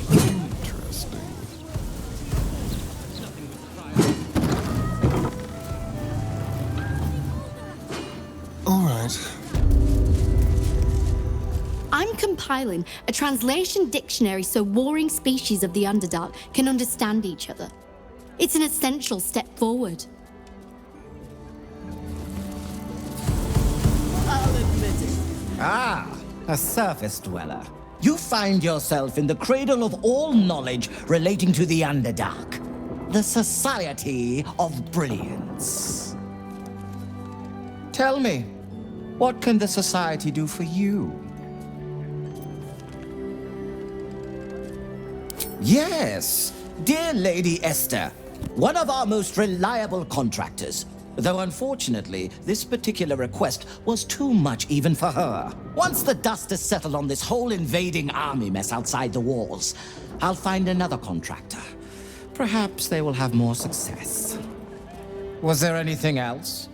Interesting. All right. I'm compiling a translation dictionary so warring species of the Underdark can understand each other. It's an essential step forward. I'll admit it. Ah, a surface dweller. You find yourself in the cradle of all knowledge relating to the Underdark. The Society of Brilliance. Tell me, what can the Society do for you? Yes, dear Lady Esther, one of our most reliable contractors. Though unfortunately, this particular request was too much even for her. Once the dust has settled on this whole invading army mess outside the walls, I'll find another contractor. Perhaps they will have more success. Was there anything else?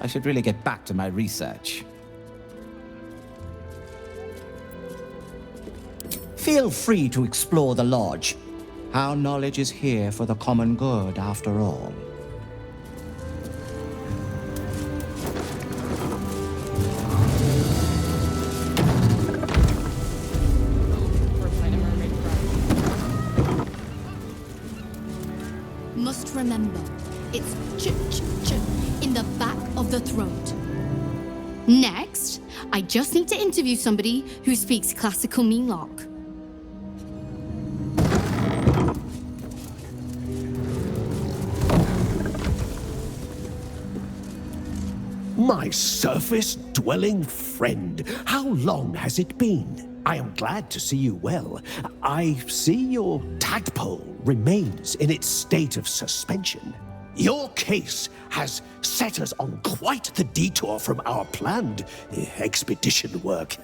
I should really get back to my research. Feel free to explore the lodge. Our knowledge is here for the common good, after all. Must remember, it's ch-ch-ch in the back of the throat. Next, I just need to interview somebody who speaks classical Meanlock. My surface-dwelling friend, how long has it been? I am glad to see you well. I see your tadpole remains in its state of suspension. Your case has set us on quite the detour from our planned expedition work.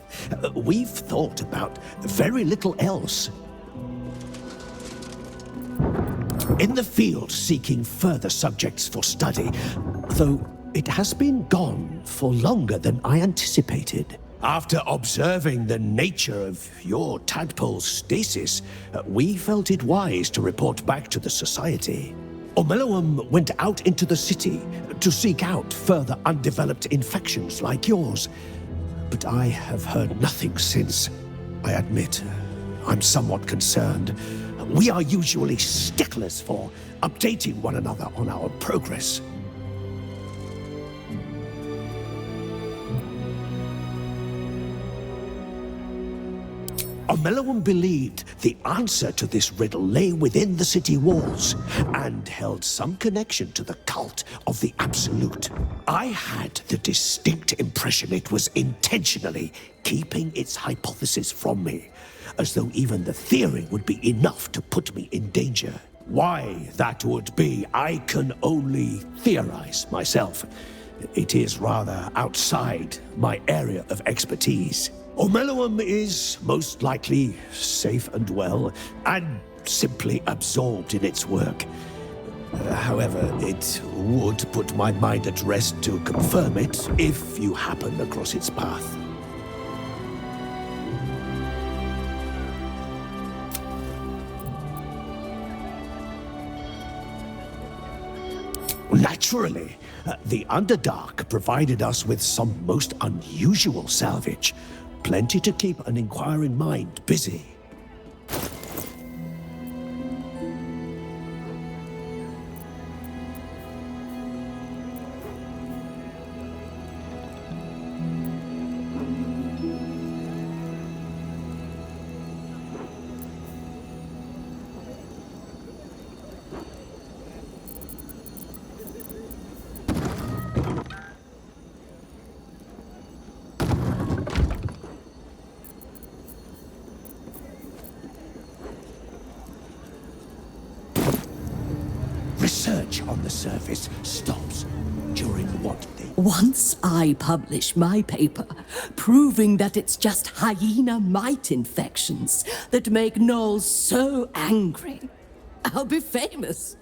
We've thought about very little else. In the field seeking further subjects for study, though it has been gone for longer than I anticipated. After observing the nature of your tadpole's stasis, we felt it wise to report back to the Society. Omeluum went out into the city to seek out further undeveloped infections like yours. But I have heard nothing since. I admit, I'm somewhat concerned. We are usually sticklers for updating one another on our progress. Omeluum believed the answer to this riddle lay within the city walls and held some connection to the cult of the Absolute. I had the distinct impression it was intentionally keeping its hypothesis from me, as though even the theory would be enough to put me in danger. Why that would be, I can only theorize myself. It is rather outside my area of expertise. Omeluum is most likely safe and well, and simply absorbed in its work. However, it would put my mind at rest to confirm it if you happen across its path. Naturally, the Underdark provided us with some most unusual salvage. Plenty to keep an inquiring mind busy. Research on the surface stops during what they... Once I publish my paper, proving that it's just hyena mite infections that make gnolls so angry, I'll be famous.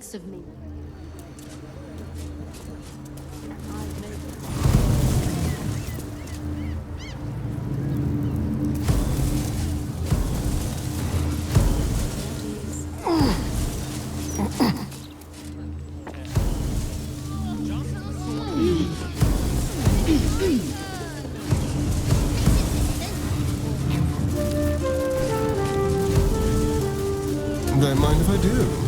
thinks of me. Don't mind if I do.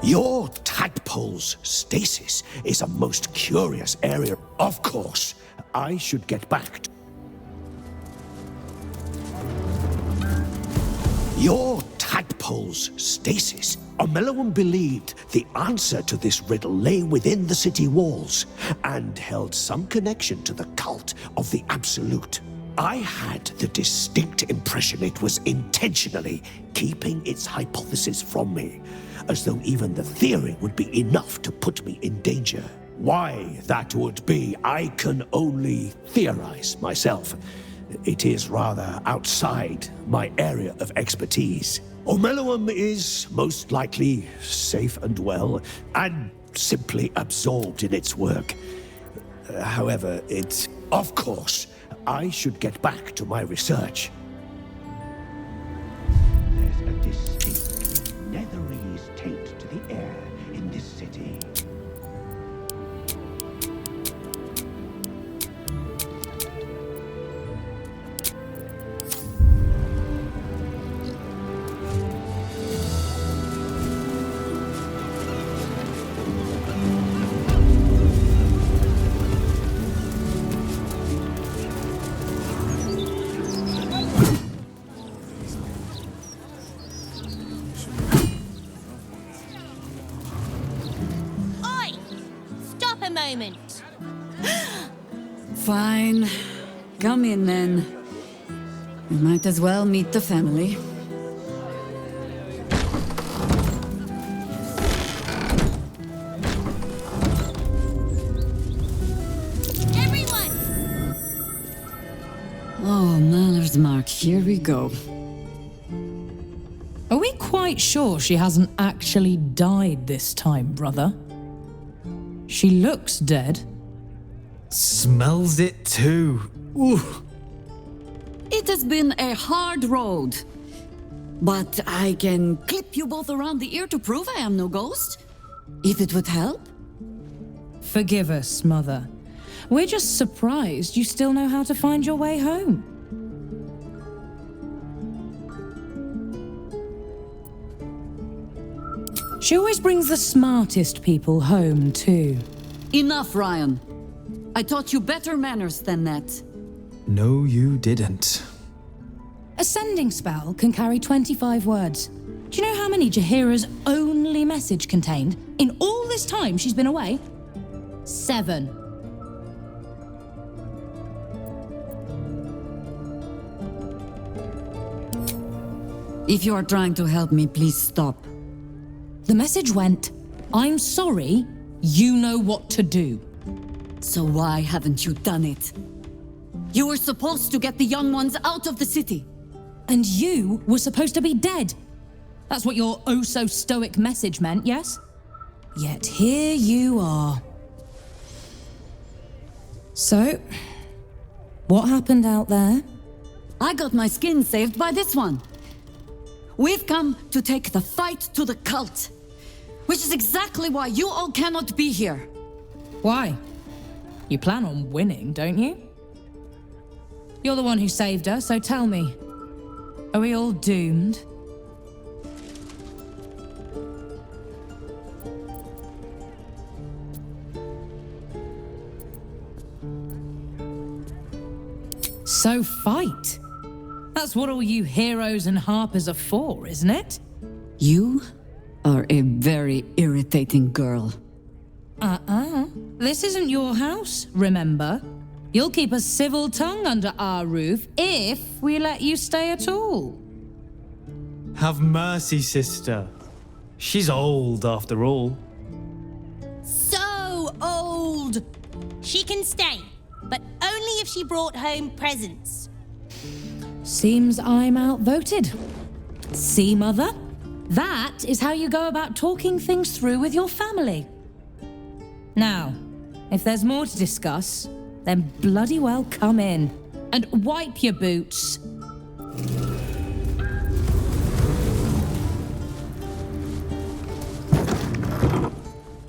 Your tadpole's stasis is a most curious area. Of course, I should get back to... Your tadpole's stasis. Omelowum believed the answer to this riddle lay within the city walls and held some connection to the cult of the Absolute. I had the distinct impression it was intentionally keeping its hypothesis from me, as though even the theory would be enough to put me in danger. Why that would be, I can only theorize myself. It is rather outside my area of expertise. Omelowum is most likely safe and well, and simply absorbed in its work. However, it's... Of course, I should get back to my research. There's a distinctly netherese taint to the air in this city. Moment. Fine. Come in then. We might as well meet the family. Everyone! Oh, Maller's Mark, here we go. Are we quite sure she hasn't actually died this time, brother? She looks dead. Smells it too. Ooh. It has been a hard road. But I can clip you both around the ear to prove I am no ghost. If it would help. Forgive us, Mother. We're just surprised you still know how to find your way home. She always brings the smartest people home, too. Enough, Ryan. I taught you better manners than that. No, you didn't. A sending spell can carry 25 words. Do you know how many Jaheira's only message contained in all this time she's been away? 7. If you are trying to help me, please stop. The message went, I'm sorry, you know what to do. So why haven't you done it? You were supposed to get the young ones out of the city. And you were supposed to be dead. That's what your oh-so-stoic message meant, yes? Yet here you are. So, what happened out there? I got my skin saved by this one. We've come to take the fight to the cult, which is exactly why you all cannot be here. Why? You plan on winning, don't you? You're the one who saved her, so tell me, are we all doomed? So fight. That's what all you heroes and harpers are for, isn't it? You are a very irritating girl. this isn't your house, remember? You'll keep a civil tongue under our roof if we let you stay at all. Have mercy, sister. She's old, after all. So old! She can stay, but only if she brought home presents. Seems I'm outvoted. See, Mother? That is how you go about talking things through with your family. Now, if there's more to discuss, then bloody well come in. And wipe your boots.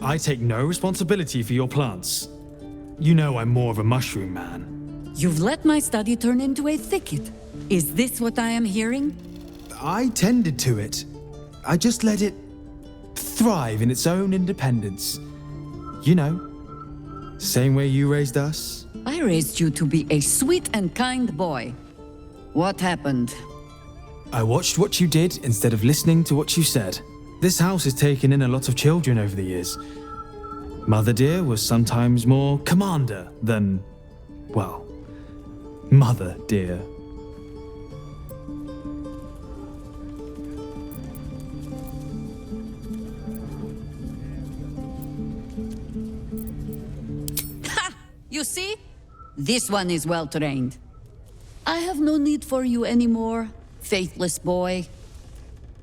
I take no responsibility for your plants. You know I'm more of a mushroom man. You've let my study turn into a thicket. Is this what I am hearing? I tended to it. I just let it thrive in its own independence. You know, same way you raised us. I raised you to be a sweet and kind boy. What happened? I watched what you did instead of listening to what you said. This house has taken in a lot of children over the years. Mother dear was sometimes more commander than, well, mother dear. You see? This one is well trained. I have no need for you anymore, faithless boy.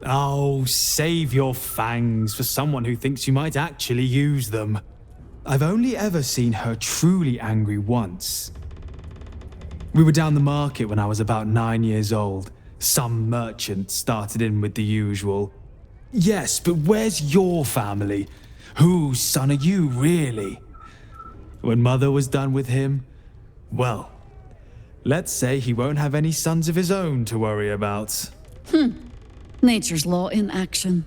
Oh, save your fangs for someone who thinks you might actually use them. I've only ever seen her truly angry once. We were down the market when I was about 9 years old. Some merchant started in with the usual. Yes, but where's your family? Whose son are you, really? When Mother was done with him, well, let's say he won't have any sons of his own to worry about. Nature's law in action.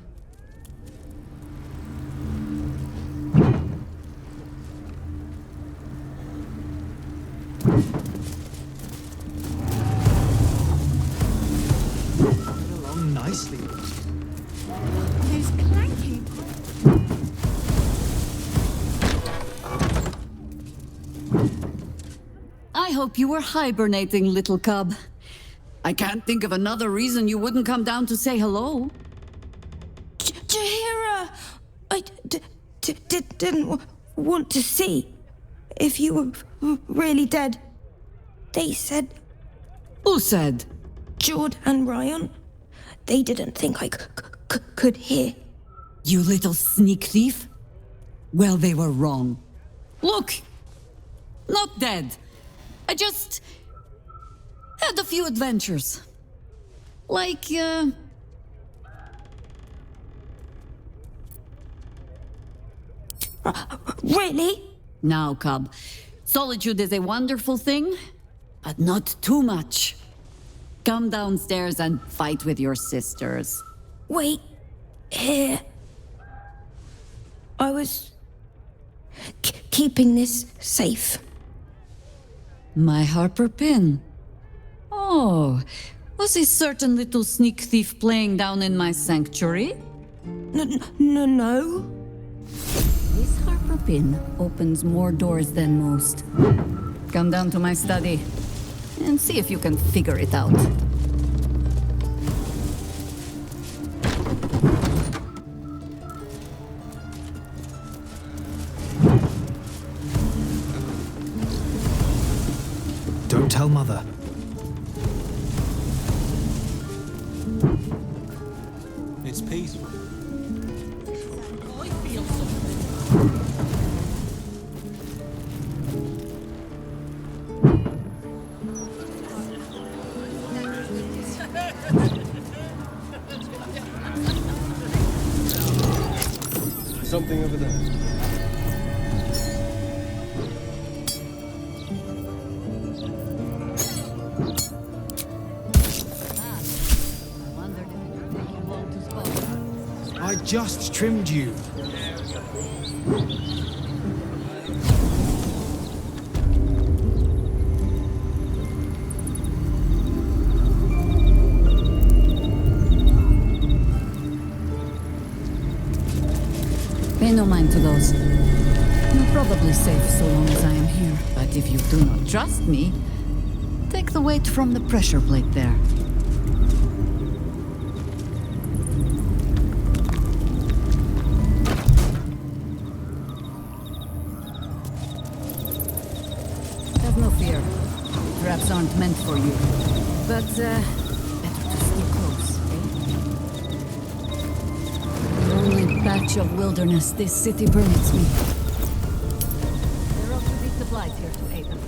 Along nicely. Who's clanking? I hope you were hibernating, little cub. I can't think of another reason you wouldn't come down to say hello. Jahira, I didn't want to see if you were really dead. They said Who said? Jord and Ryan. They didn't think I could hear. You little sneak thief? Well, they were wrong. Look! Not dead. I just had a few adventures. Like, Really? Now, cub. Solitude is a wonderful thing, but not too much. Come downstairs and fight with your sisters. Wait, here. I was keeping this safe. My Harper pin. Oh, was a certain little sneak thief playing down in my sanctuary? No. This Harper pin opens more doors than most. Come down to my study and see if you can figure it out. Don't tell Mother. It's peaceful. Something over there. I just trimmed you. Pay no mind to those. You'll probably perfectly safe so long as I am here. But if you do not trust me, take the weight from the pressure plate there. Have no fear. Traps aren't meant for you. But, better to stay close, eh? The only patch of wilderness this city permits me. There ought to be supplies here to aid us.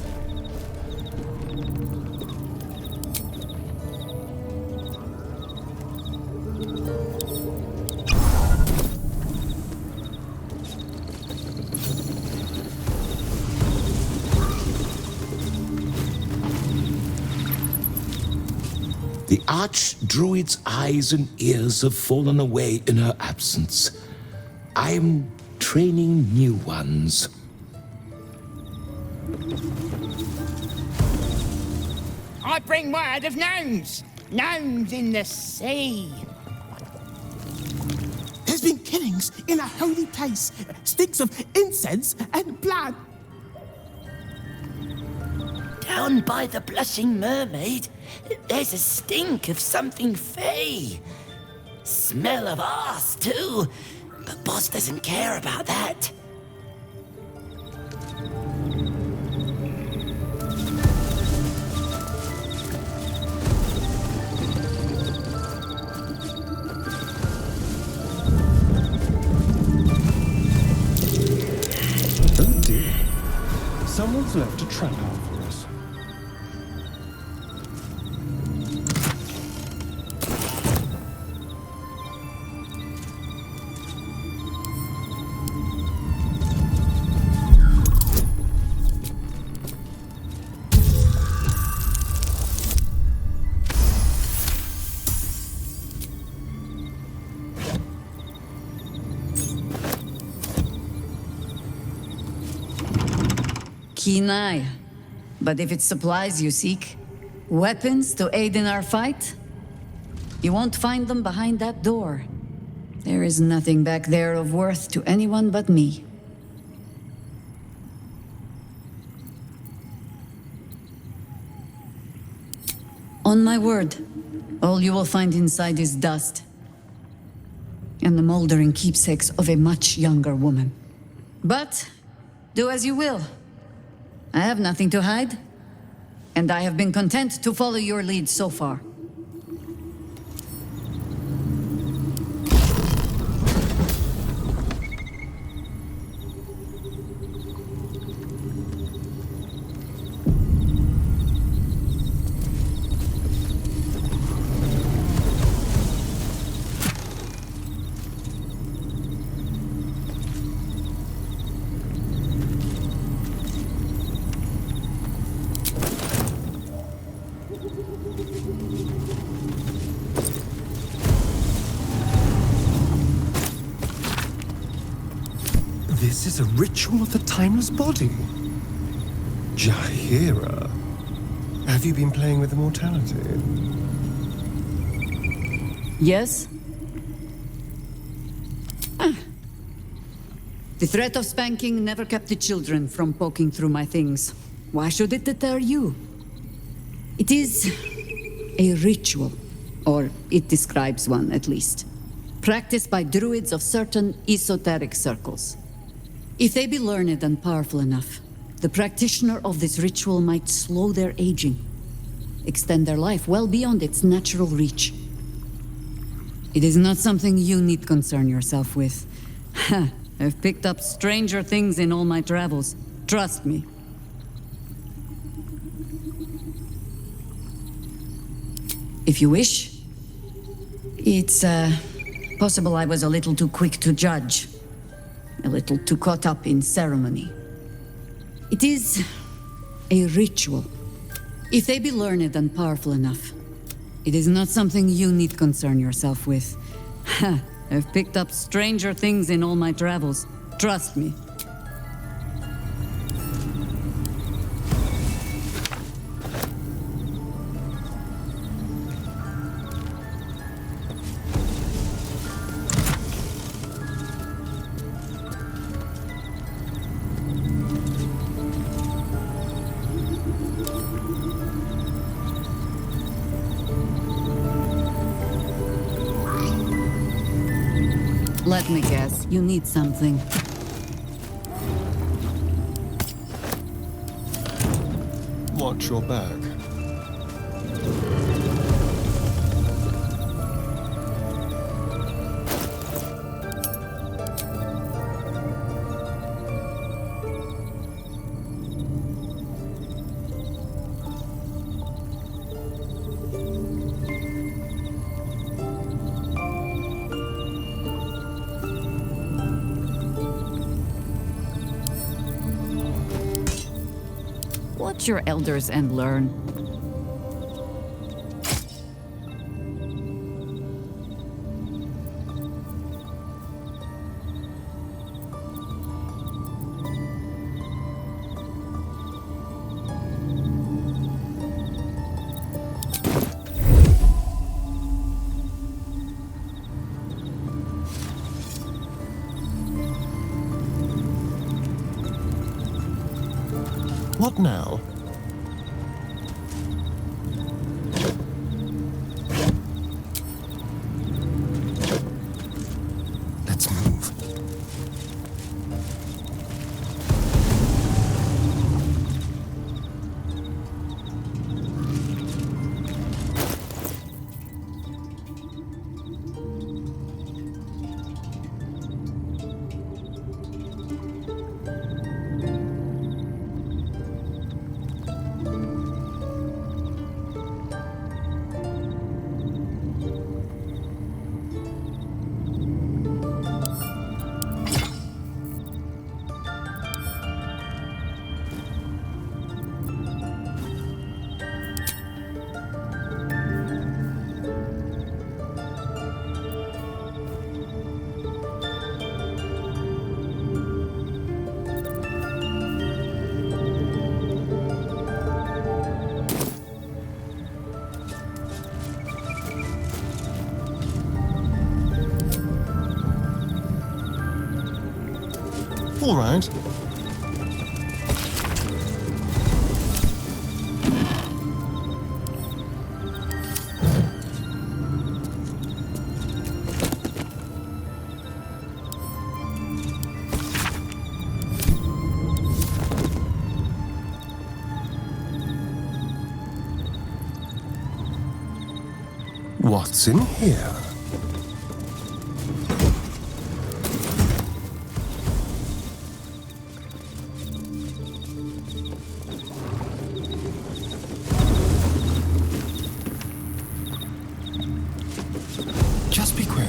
The Archdruid's eyes and ears have fallen away in her absence. I'm training new ones. I bring word of gnomes. Gnomes in the sea. There's been killings in a holy place. Stinks of incense and blood. Down by the Blushing Mermaid, there's a stink of something fey. Smell of arse, too. But Boss doesn't care about that. Oh dear. Someone's left a trap out for us. Keen eye. But if it's supplies you seek, weapons to aid in our fight, you won't find them behind that door. There is nothing back there of worth to anyone but me. On my word, all you will find inside is dust. And the moldering keepsakes of a much younger woman. But, do as you will. I have nothing to hide, and I have been content to follow your lead so far. This is a ritual of the timeless body. Jahira. Have you been playing with immortality? Yes? The threat of spanking never kept the children from poking through my things. Why should it deter you? It is a ritual, or it describes one at least, practiced by druids of certain esoteric circles. If they be learned and powerful enough, the practitioner of this ritual might slow their aging, extend their life well beyond its natural reach. It is not something you need concern yourself with. I've picked up stranger things in all my travels. Trust me. If you wish, it's possible I was a little too quick to judge. A little too caught up in ceremony. It is a ritual. If they be learned and powerful enough, it is not something you need concern yourself with. I've picked up stranger things in all my travels. Trust me. Let me guess, you need something. Watch your back. Watch your elders and learn. What now? Let's move. All right. What's in here? Just be quick.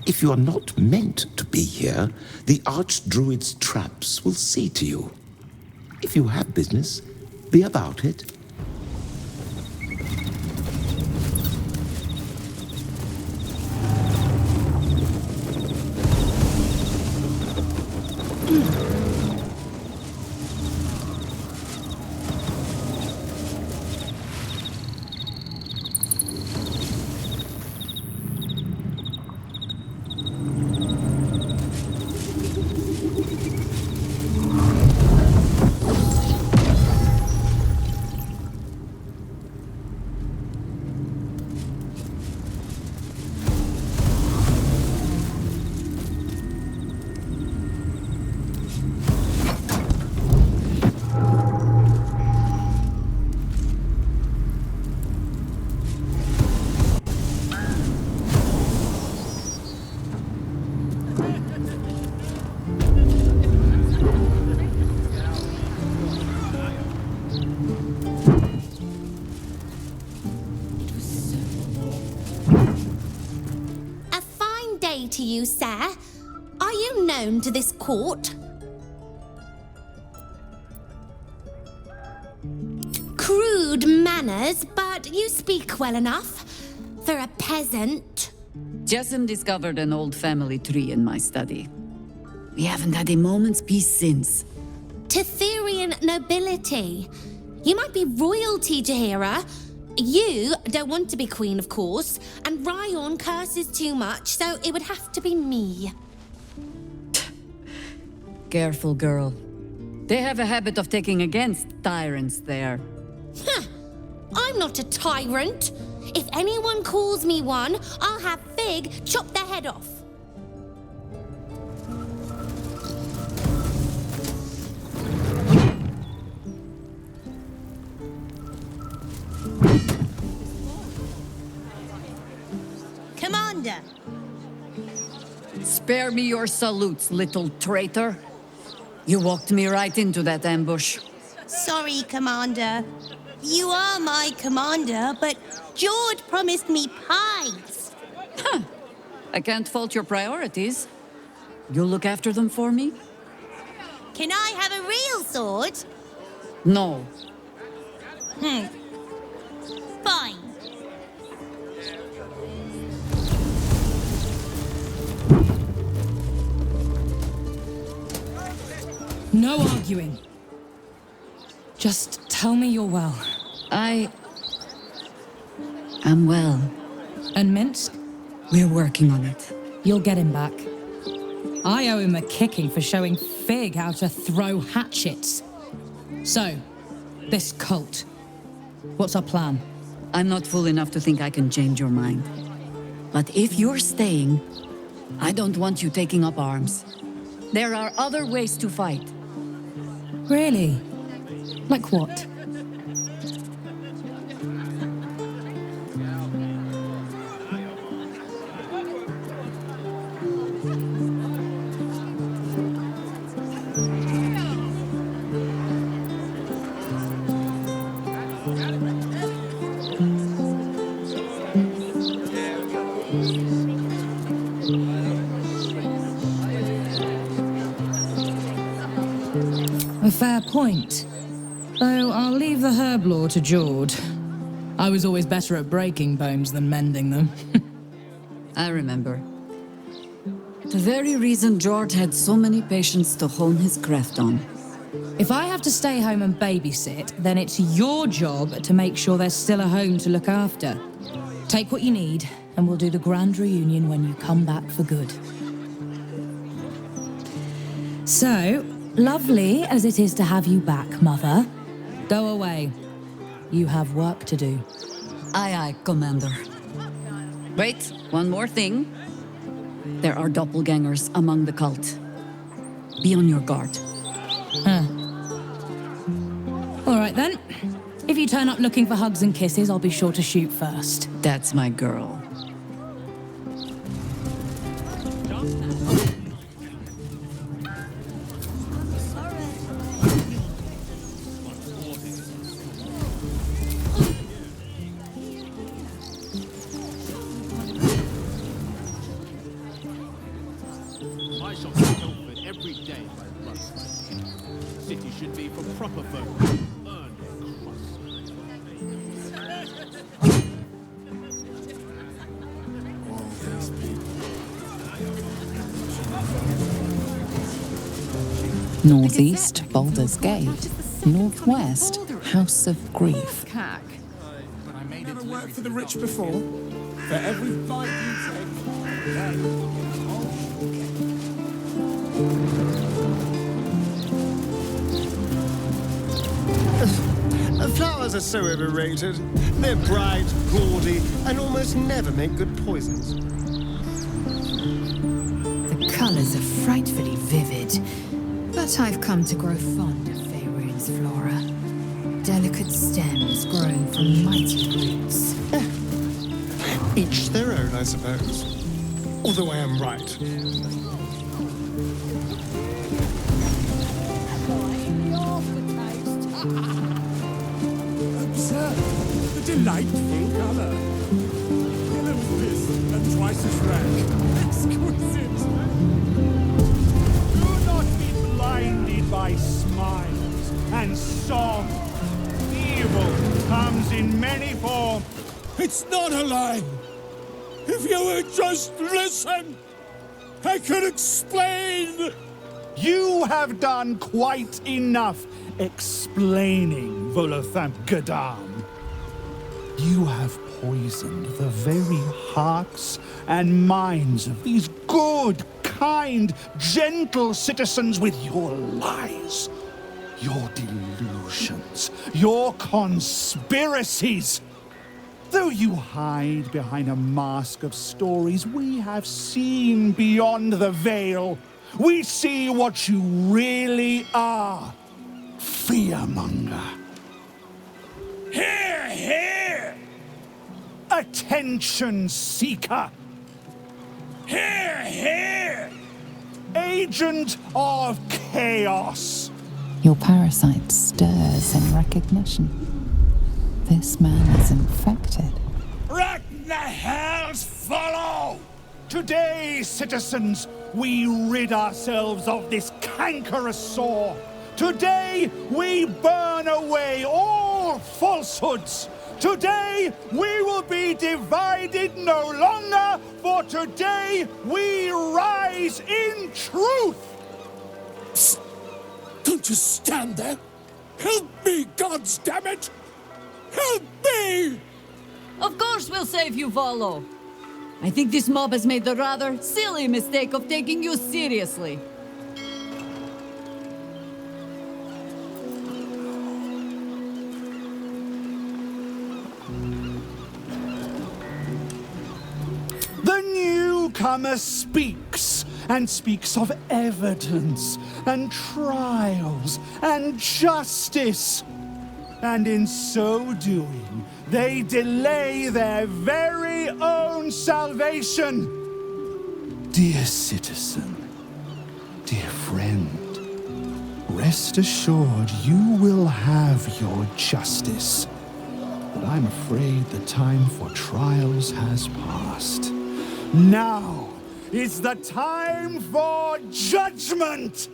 If you are not meant to be here, the Archdruid's traps will see to you. If you have business, be about it. To you, sir. Are you known to this court? Crude manners, but you speak well enough for a peasant. Jessamine discovered an old family tree in my study. We haven't had a moment's peace since. Tetherian nobility. You might be royalty, Jahira. You don't want to be queen, of course, and Ryon curses too much, so it would have to be me. Careful, girl. They have a habit of taking against tyrants there. Huh. I'm not a tyrant. If anyone calls me one, I'll have Fig chop their head off. Commander. Spare me your salutes, little traitor. You walked me right into that ambush. Sorry, Commander. You are my commander, but George promised me pies. Huh. I can't fault your priorities. You'll look after them for me? Can I have a real sword? No. Fine. No arguing. Just tell me you're well. I am well. And Minsk? We're working on it. You'll get him back. I owe him a kicking for showing Fig how to throw hatchets. So, this cult. What's our plan? I'm not fool enough to think I can change your mind. But if you're staying, I don't want you taking up arms. There are other ways to fight. Really? Like what? A fair point. Though I'll leave the herb lore to Jord. I was always better at breaking bones than mending them. I remember. The very reason George had so many patients to hone his craft on. If I have to stay home and babysit, then it's your job to make sure there's still a home to look after. Take what you need, and we'll do the grand reunion when you come back for good. So, lovely as it is to have you back, Mother, go away. You have work to do. Aye, aye, Commander. Wait, one more thing. There are doppelgangers among the cult. Be on your guard. Huh. All right then. If you turn up looking for hugs and kisses, I'll be sure to shoot first. That's my girl. I shall be pilfered every day by blood. City should be for proper folk. Earn their crust. Northeast, Baldur's Gate. Northwest, House of Grief. Never worked for the rich before. For every bite you take. Flowers are so overrated. They're bright, gaudy, and almost never make good poisons. The colours are frightfully vivid, but I've come to grow fond of Faerun's flora. Delicate stems growing from mighty roots. Each their own, I suppose. Although I am right. Observe the delightful colour. Yellow fist and twice as red. Exquisite. Do not be blinded by smiles and song. Evil comes in many forms. It's not a lie. If you would just listen, I could explain. You have done quite enough explaining, Volothamp Gadam. You have poisoned the very hearts and minds of these good, kind, gentle citizens with your lies, your delusions, your conspiracies. Though you hide behind a mask of stories, we have seen beyond the veil. We see what you really are. Fearmonger. Hear, hear! Attention seeker. Hear, hear! Agent of Chaos! Your parasite stirs in recognition. This man is infected. Let the hells follow! Today, citizens, we rid ourselves of this cankerous sore. Today, we burn away all falsehoods. Today, we will be divided no longer, for today, we rise in truth! Psst. Don't just stand there! Help me, goddammit! Help me! Of course we'll save you, Volo. I think this mob has made the rather silly mistake of taking you seriously. The newcomer speaks, and speaks of evidence, and trials, and justice. And in so doing, they delay their very own salvation. Dear citizen, dear friend, rest assured you will have your justice. But I'm afraid the time for trials has passed. Now is the time for judgment!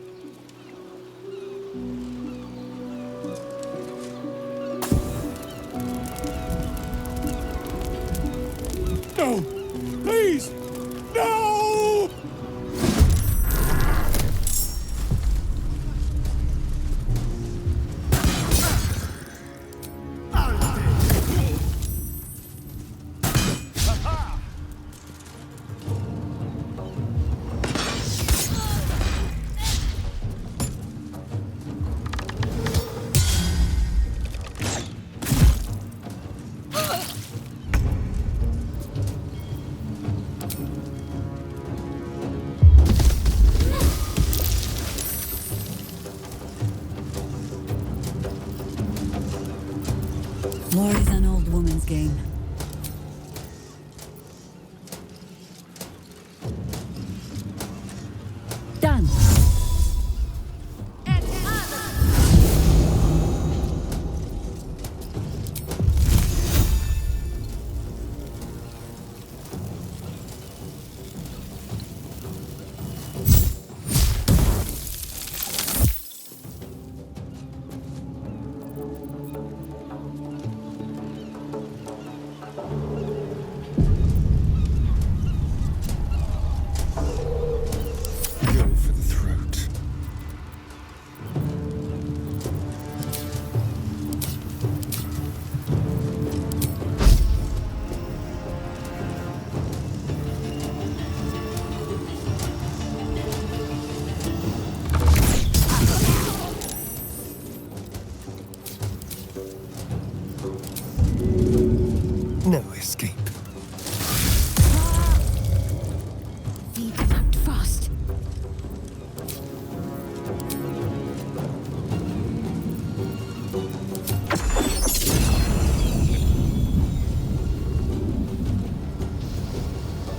No! Please! No! War is an old woman's game. Done. No escape. Need to act fast.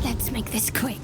Let's make this quick.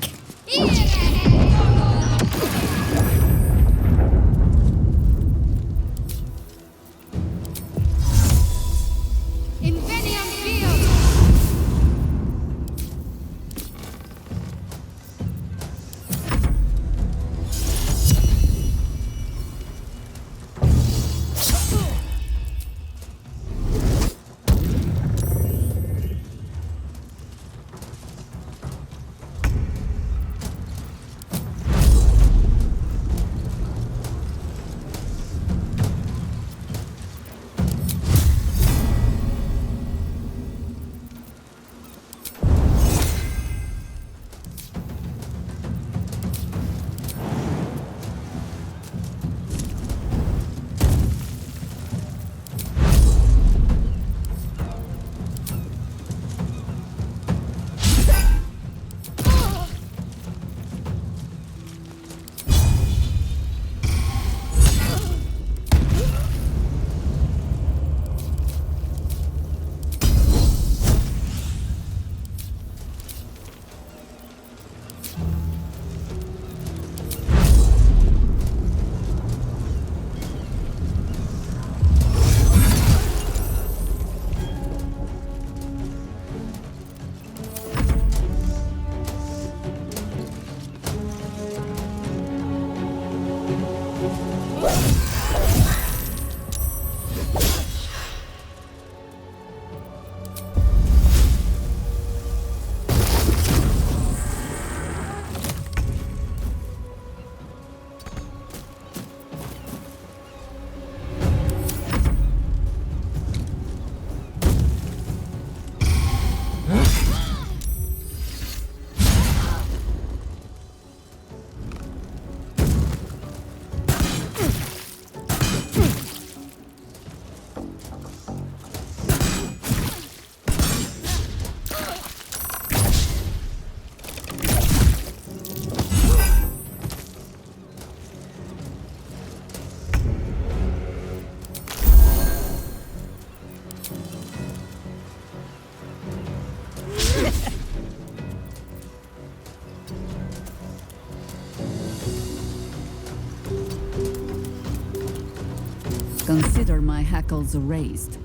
my hackles raised.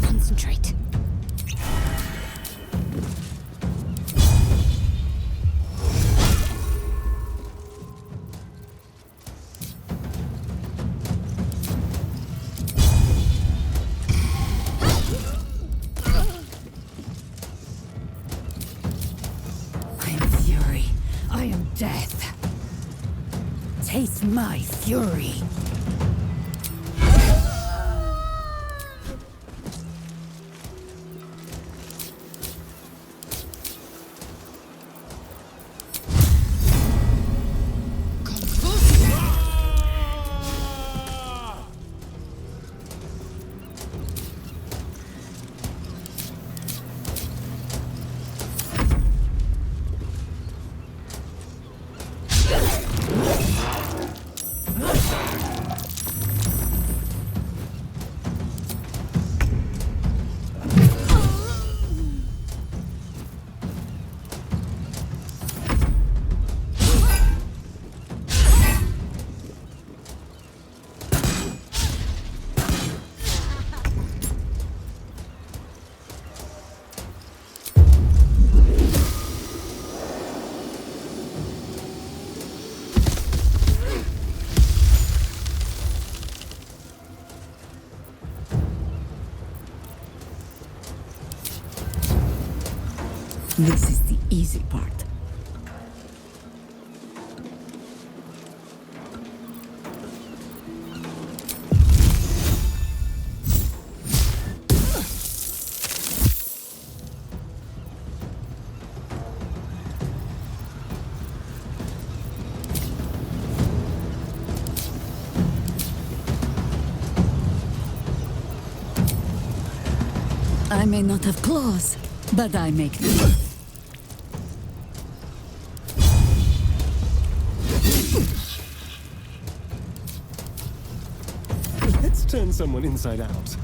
Concentrate. I am death. Taste my fury. This is the easy part. I may not have claws, but I make them. Let's turn someone inside out.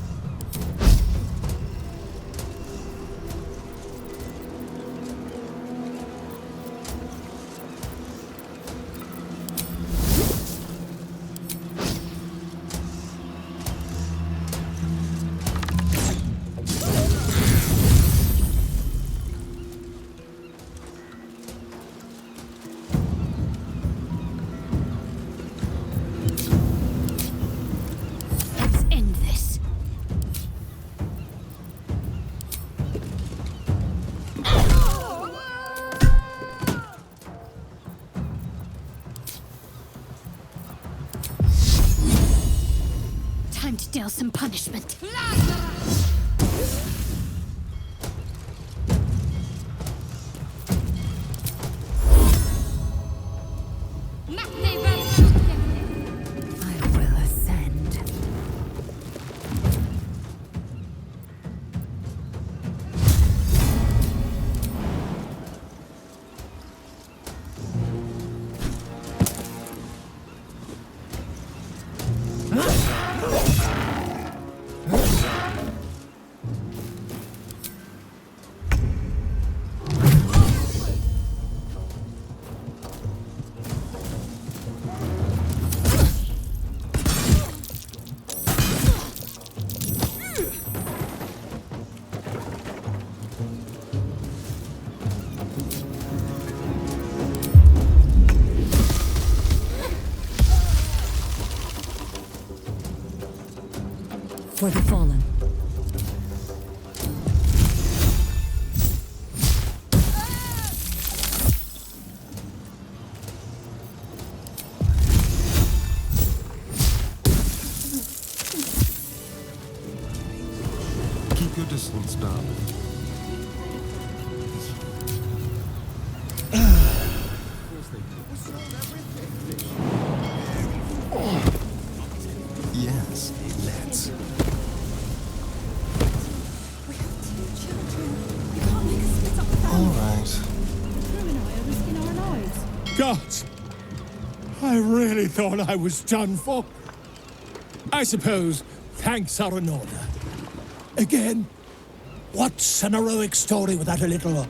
Time to deal some punishment. I will ascend. for the fallen. Keep your distance, darling. Yes, let's. All right. Gods! I really thought I was done for. I suppose thanks are in order. Again, what's an heroic story without a little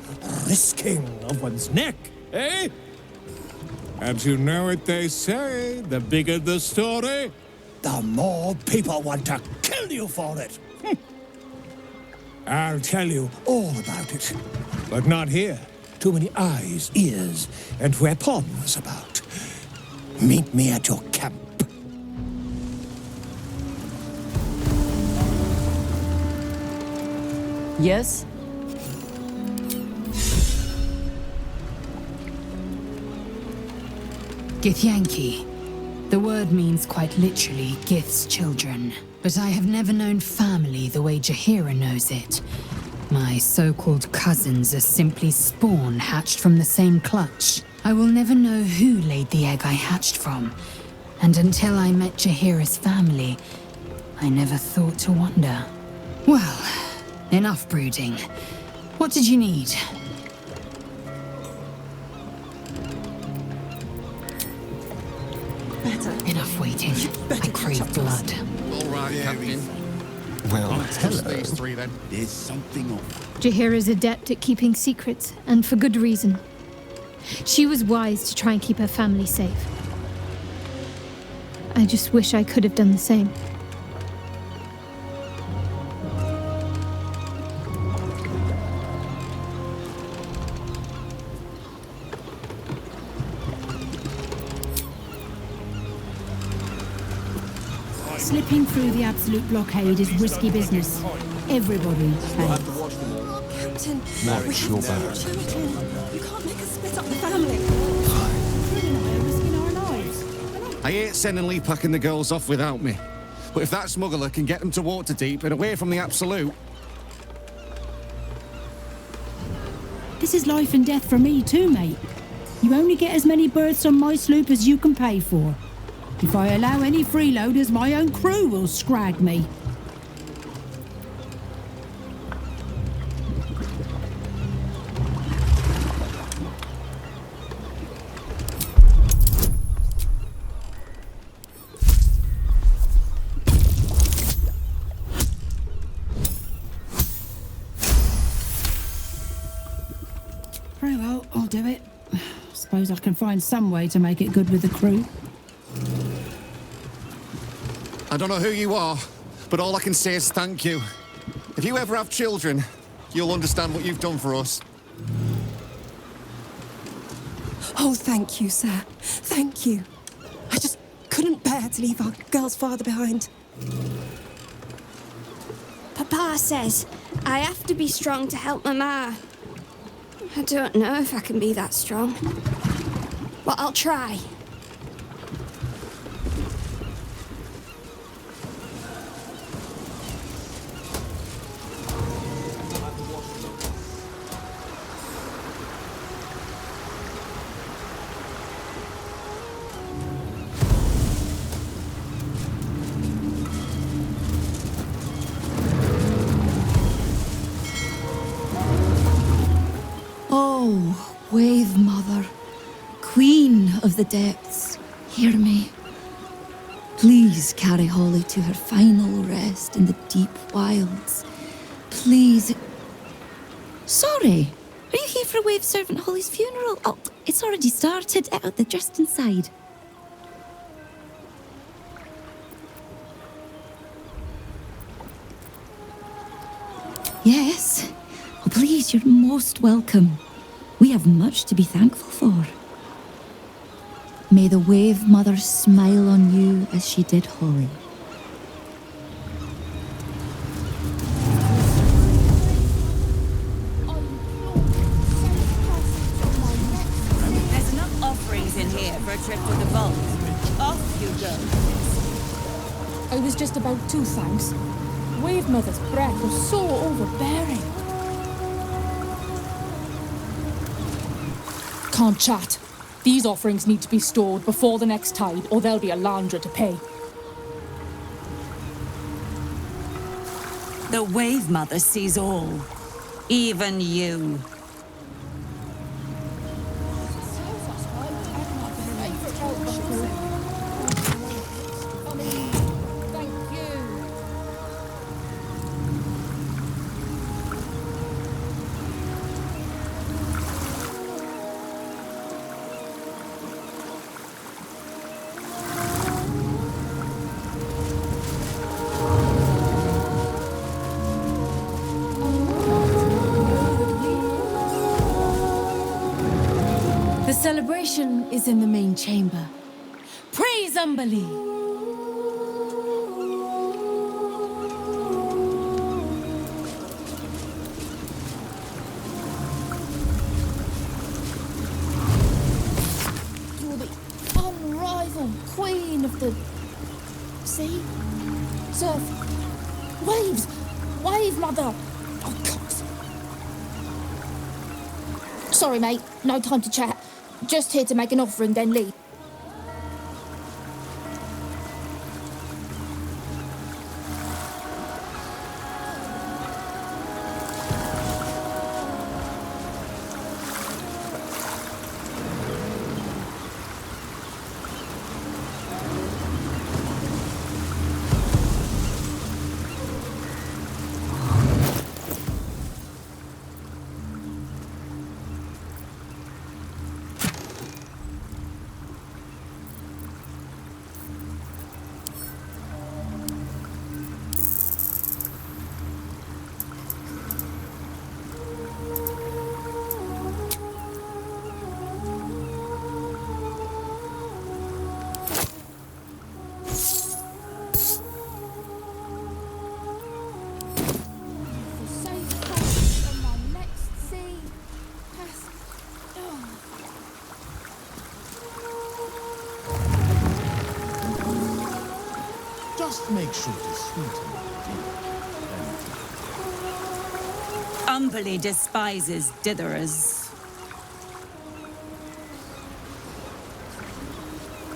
risking of one's neck, eh? And you know what they say, the bigger the story, the more people want to kill you for it. I'll tell you all about it, but not here. Too many eyes, ears, and weapons about. Meet me at your camp. Yes? Githyanki. The word means quite literally Gith's children. But I have never known family the way Jaheira knows it. My so-called cousins are simply spawn hatched from the same clutch. I will never know who laid the egg I hatched from. And until I met Jaheira's family, I never thought to wonder. Well, enough brooding. What did you need? Enough waiting. I crave blood. All right, Captain. Well, Just hello. these three then. There's something on. Jaheira's adept at keeping secrets, and for good reason. She was wise to try and keep her family safe. I just wish I could have done the same. Slipping through the absolute blockade is risky business. Everybody pays. Captain, Watch your back. children. You can't make us split up the family. I hate sending Lee packing the girls off without me. But if that smuggler can get them to Waterdeep and away from the Absolute... This is life and death for me too, mate. You only get as many berths on my sloop as you can pay for. If I allow any freeloaders, my own crew will scrag me. Very well, I'll do it. Suppose I can find some way to make it good with the crew. I don't know who you are, but all I can say is thank you. If you ever have children, you'll understand what you've done for us. Oh, thank you, sir. Thank you. I just couldn't bear to leave our girl's father behind. Papa says I have to be strong to help my ma. I don't know if I can be that strong. But I'll try. Oh, Wave Mother, Queen of the Depths, hear me. Please carry Holly to her final rest in the deep wilds. Please. Sorry, are you here for Wave Servant Holly's funeral? Oh, it's already started. They're just inside. Yes. Oh, please, you're most welcome. We have much to be thankful for. May the Wave Mother smile on you as she did Holly. just about to, thanks. Wave Mother's breath was so overbearing. Can't chat. These offerings need to be stored before the next tide, or there'll be a landra to pay. The Wave Mother sees all. Even you. The celebration is in the main chamber. Praise Umberlee! You're the unrivaled queen of the sea, surf, waves, Wave Mother. Oh, God. Sorry, mate. No time to chat. Just here to make an offering, then leave. Just make sure to sweeten Umberlee despises ditherers.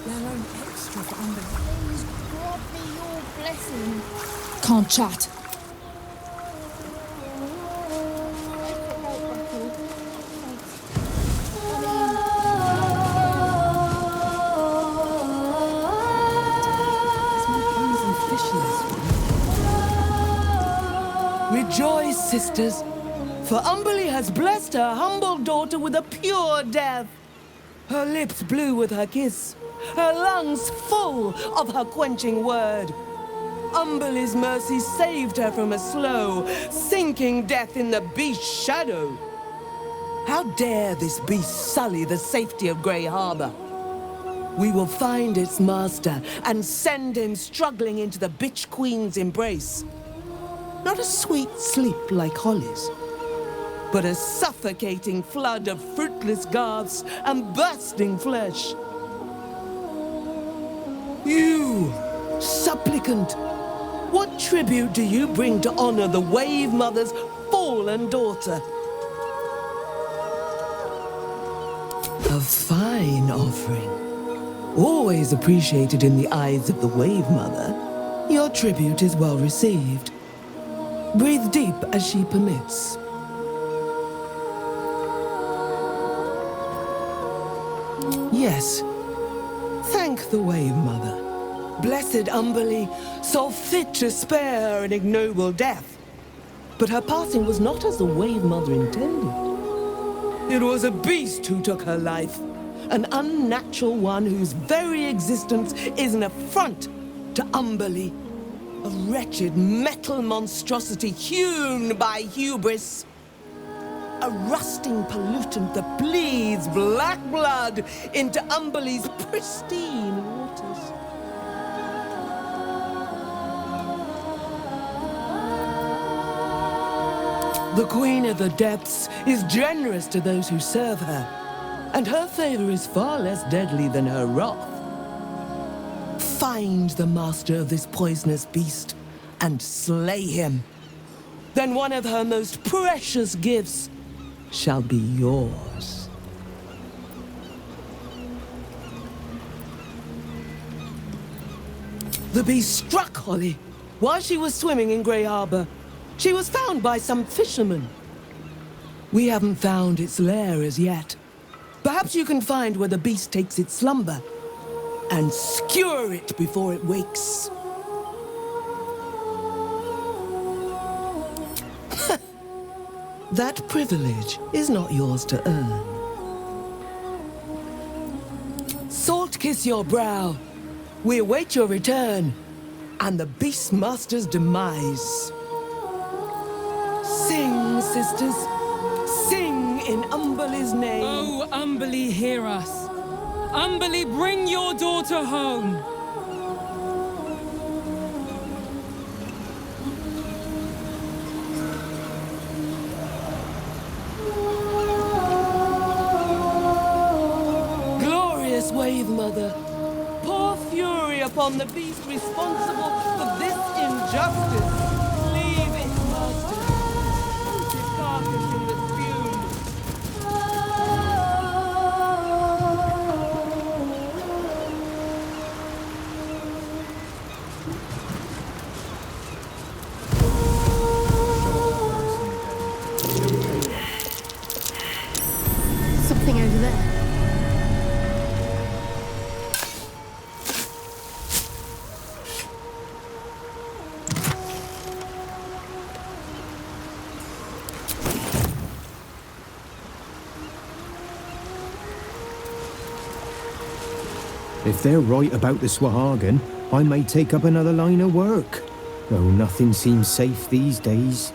Their own extra for Umberlee. Please grant me your blessing. Can't chat. Rejoice, sisters, for Umberlee has blessed her humble daughter with a pure death. Her lips blue with her kiss, her lungs full of her quenching word. Umberlee's mercy saved her from a slow, sinking death in the beast's shadow. How dare this beast sully the safety of Grey Harbor? We will find its master and send him struggling into the bitch queen's embrace. Not a sweet sleep like Holly's, but a suffocating flood of fruitless garths and bursting flesh. You, supplicant, what tribute do you bring to honor the Wave Mother's fallen daughter? A fine offering. Always appreciated in the eyes of the Wave Mother. Your tribute is well received. Breathe deep as she permits. Yes. Thank the Wave Mother. Blessed Umberlee saw fit to spare her an ignoble death. But her passing was not as the Wave Mother intended. It was a beast who took her life. An unnatural one whose very existence is an affront to Umberlee. A wretched metal monstrosity hewn by hubris. A rusting pollutant that bleeds black blood into Umberlee's pristine waters. The Queen of the Depths is generous to those who serve her, and her favor is far less deadly than her wrath. find the master of this poisonous beast and slay him, then one of her most precious gifts shall be yours. The beast struck Holly while she was swimming in Grey Harbor. She was found by some fishermen. We haven't found its lair as yet. Perhaps you can find where the beast takes its slumber and skewer it before it wakes. That privilege is not yours to earn. Salt kiss your brow. We await your return and the Beastmaster's demise. Sing, sisters. Sing in Umberlee's name. Oh, Umberlee, hear us. Umberlee, bring your daughter home. Glorious wave, Mother. Pour fury upon the beast responsible for this injustice. Leave its master. Put his carcass in the spume. Something over there. If they're right about the Swahagan, I may take up another line of work. Though nothing seems safe these days.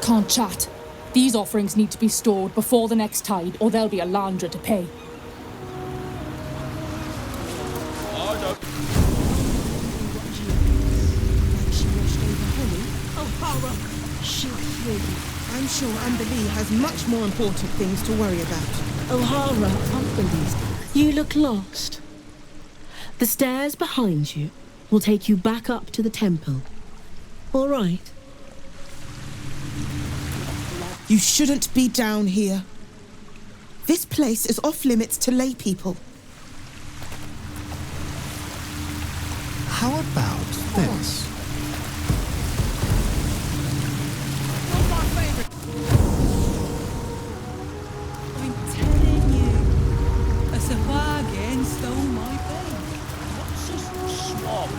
Can't chat. These offerings need to be stored before the next tide, or there'll be a laundra to pay. I'm sure Umberlee has much more important things to worry about. O'Hara, Umberlee, you look lost. The stairs behind you will take you back up to the temple. All right? You shouldn't be down here. This place is off limits to lay people. How about this? I'm telling you, a Swahagan stole my bed. What's this swab?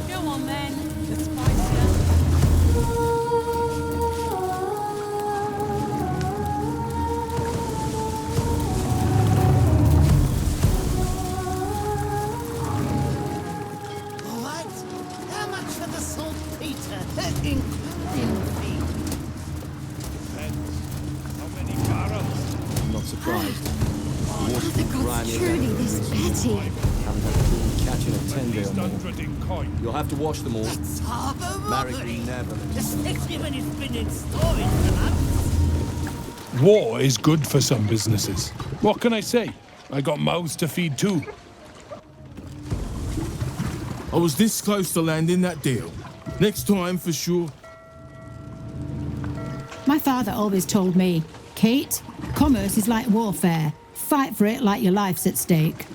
Go on then, let's spice it What? How much for the saltpeter, including fee? How many barrels? I'm not surprised. The gods, truly this Betty. Haven't had a clean catch in a 10-day or more. You'll have to wash them all. It's harbour Marek robbery. will never let you. Especially when it's been in storage for months. War is good for some businesses. What can I say? I got mouths to feed too. I was this close to landing that deal. Next time, for sure. My father always told me, Kate, commerce is like warfare. Fight for it like your life's at stake.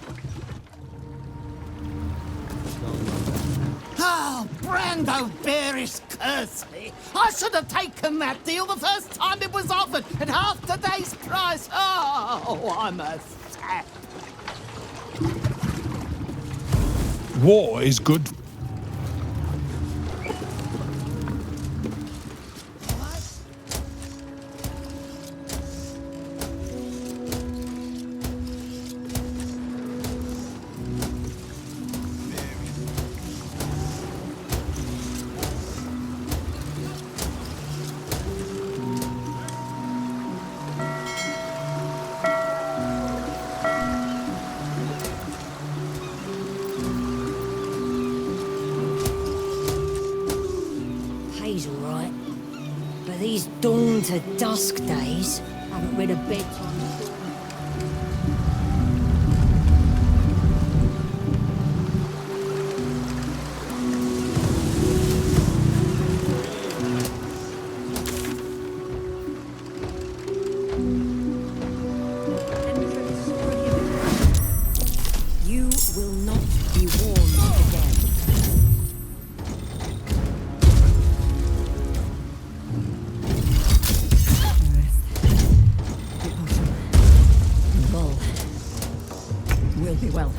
Oh, Brando Bearish curse me. I should have taken that deal the first time it was offered at half today's price. Oh, I'm a sap. War is good. But these dawn to dusk days haven't read a bedtime. You will not be warned again. Will be well.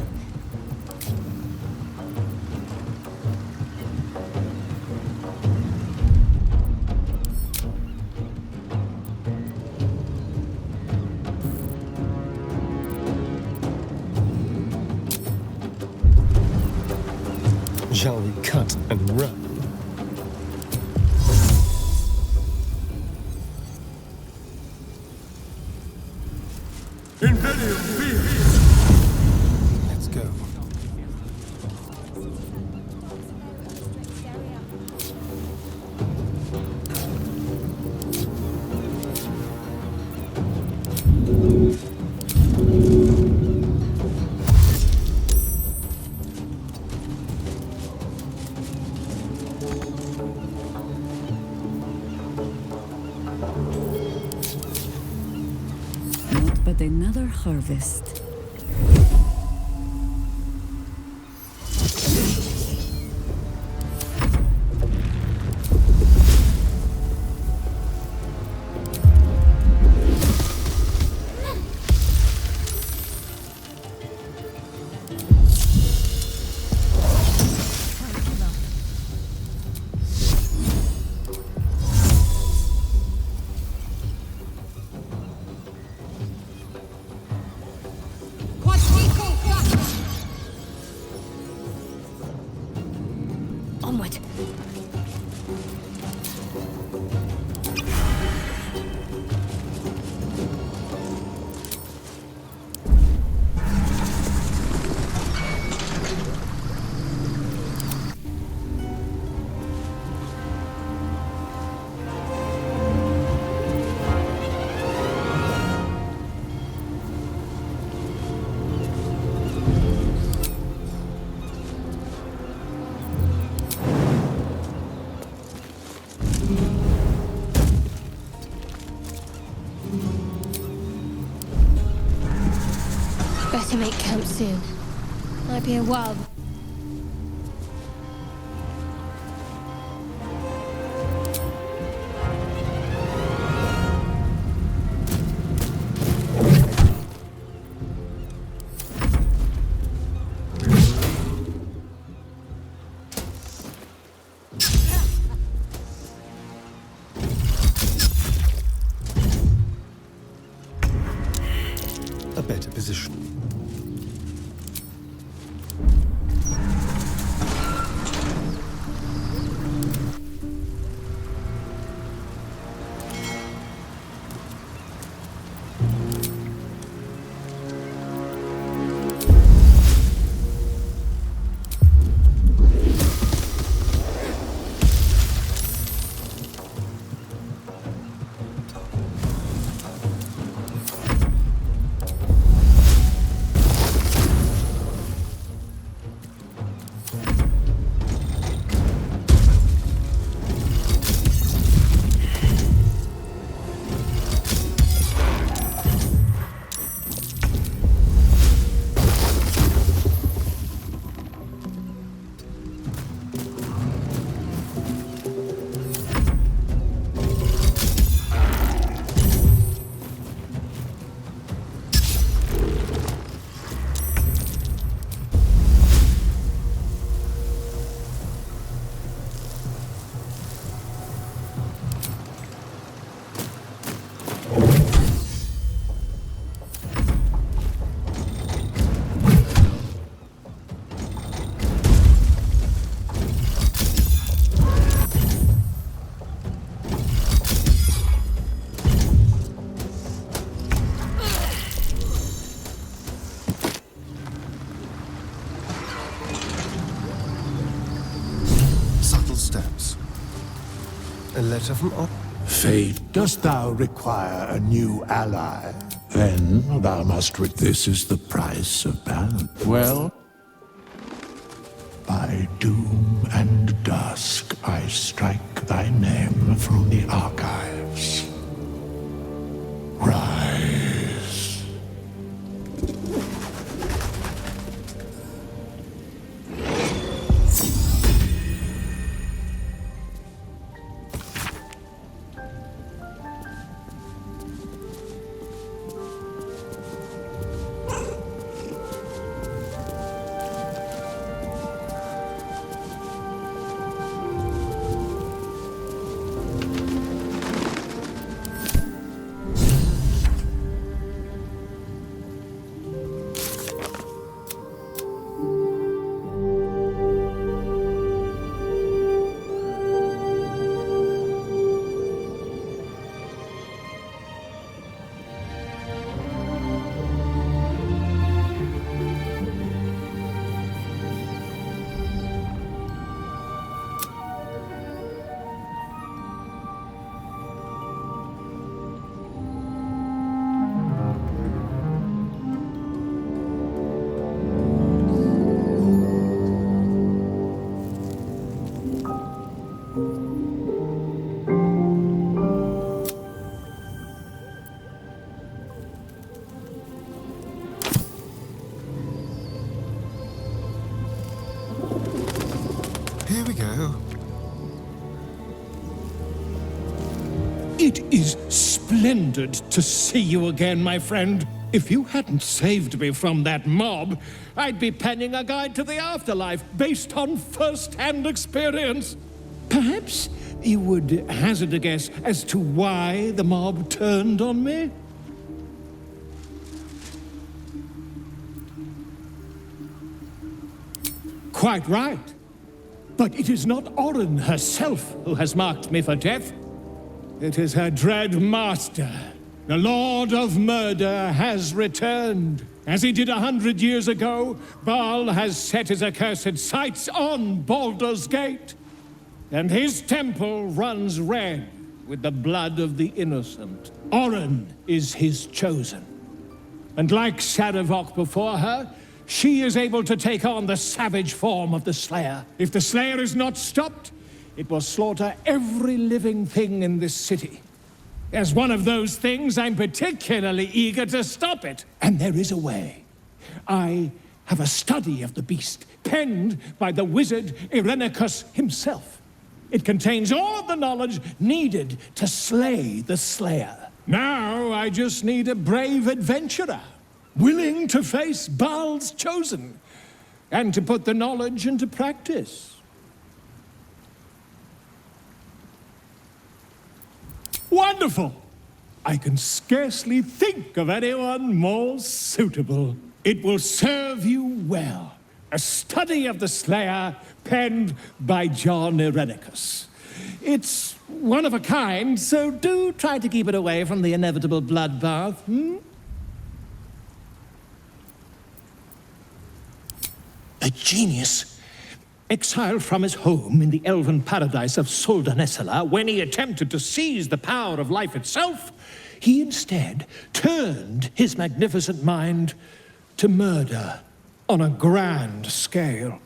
Shall we cut and run? Let's go. Not but another harvest. Onward. Better make camp soon. Might be a while. A better position. A letter from Fate, dost thou require a new ally? Then thou must this is the price of balance. Well, by doom and dusk I strike thy name from the archives. Rise. Here we go. It is splendid to see you again, my friend. If you hadn't saved me from that mob, I'd be penning a guide to the afterlife based on first-hand experience. Perhaps you would hazard a guess as to why the mob turned on me? Quite right. But it is not Orin herself who has marked me for death. It is her dread master. The Lord of Murder has returned. As he did 100 years ago, Baal has set his accursed sights on Baldur's Gate. And his temple runs red with the blood of the innocent. Orin is his chosen. And like Sarevok before her, she is able to take on the savage form of the Slayer. If the Slayer is not stopped, it will slaughter every living thing in this city. As one of those things, I'm particularly eager to stop it. And there is a way. I have a study of the beast, penned by the wizard Irenicus himself. It contains all the knowledge needed to slay the Slayer. Now I just need a brave adventurer, willing to face Baal's chosen, and to put the knowledge into practice. Wonderful! I can scarcely think of anyone more suitable. It will serve you well. A study of the Slayer, penned by John Irenicus. It's one of a kind, so do try to keep it away from the inevitable bloodbath, A genius, exiled from his home in the elven paradise of Soldanessala, when he attempted to seize the power of life itself, he instead turned his magnificent mind to murder on a grand scale.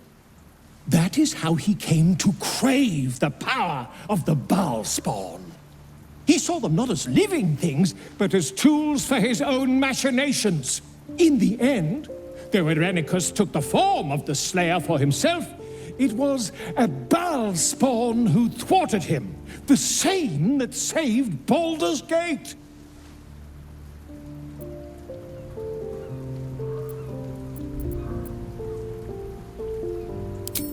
That is how he came to crave the power of the Baal spawn. He saw them not as living things, but as tools for his own machinations. In the end, though Irenicus took the form of the Slayer for himself, it was a Baal spawn who thwarted him, the same that saved Baldur's Gate.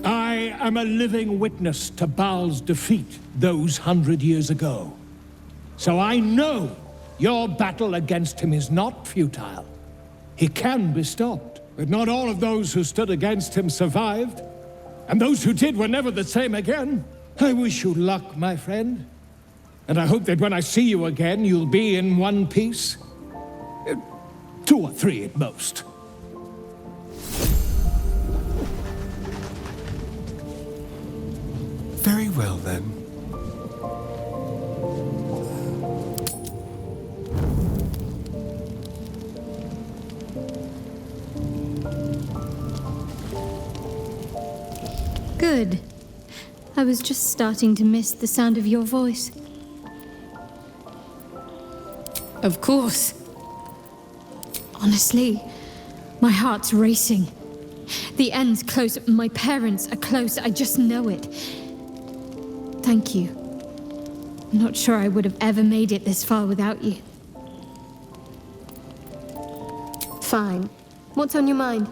I am a living witness to Baal's defeat those 100 years ago. So I know your battle against him is not futile. He can be stopped, but not all of those who stood against him survived. And those who did were never the same again. I wish you luck, my friend. And I hope that when I see you again, you'll be in one piece. 2 or 3 at most. Very well, then. Good. I was just starting to miss the sound of your voice. Of course. Honestly, my heart's racing. The end's close. My parents are close. I just know it. Thank you. I'm not sure I would have ever made it this far without you. Fine. What's on your mind?